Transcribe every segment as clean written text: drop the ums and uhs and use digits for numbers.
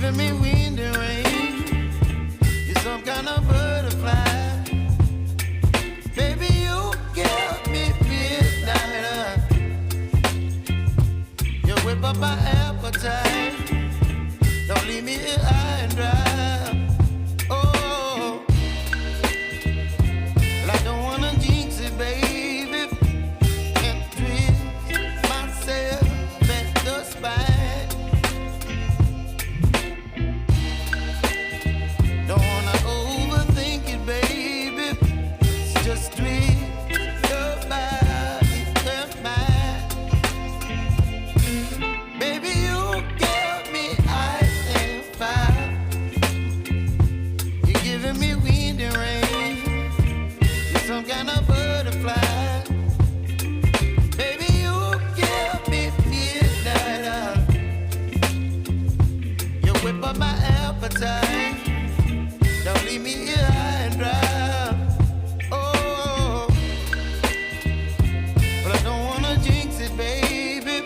giving me wind and rain. You're some kind of butterfly. Baby, you give me midnight. You whip up my appetite. Don't leave me here high and dry. Oh, well, I don't wanna jinx it, baby, and twist myself at the spine. Don't wanna overthink it, baby. It's just twist your body and mine. Baby, you give me ice and fire. You're giving me wind and rain. You're some kind of butterfly. Baby, you give me midnight. You whip up my appetite. Don't leave me here high and dry. Oh, but I don't wanna jinx it, baby.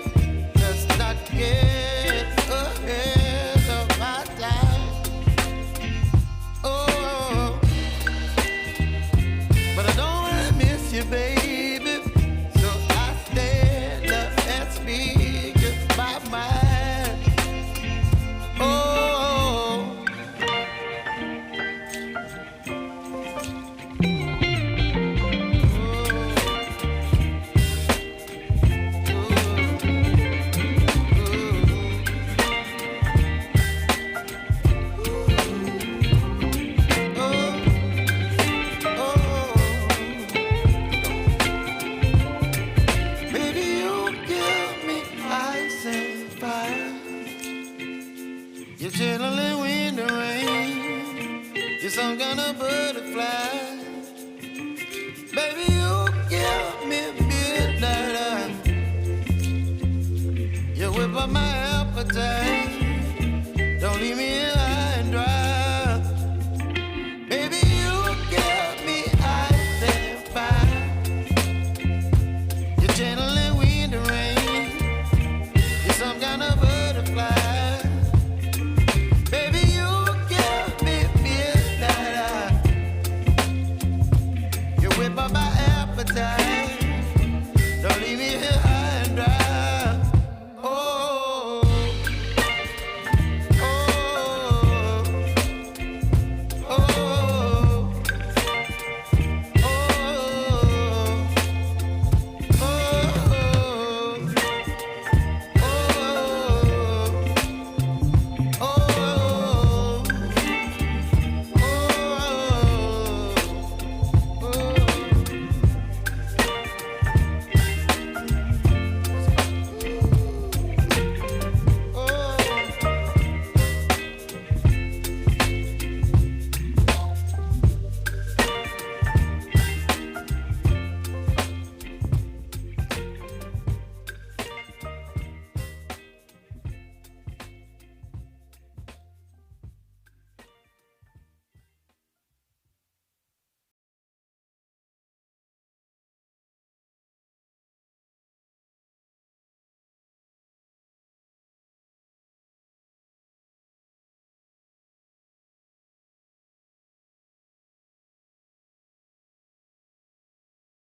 Let's not get ahead of my time. Oh, but I don't wanna miss you, baby. So I stand up and speak just my mind. Oh. Baby, you give me ice and fire. You're chilling wind and rain. You're some kind of butterfly. Baby, you give me midnight. You whip up my appetite. Don't leave me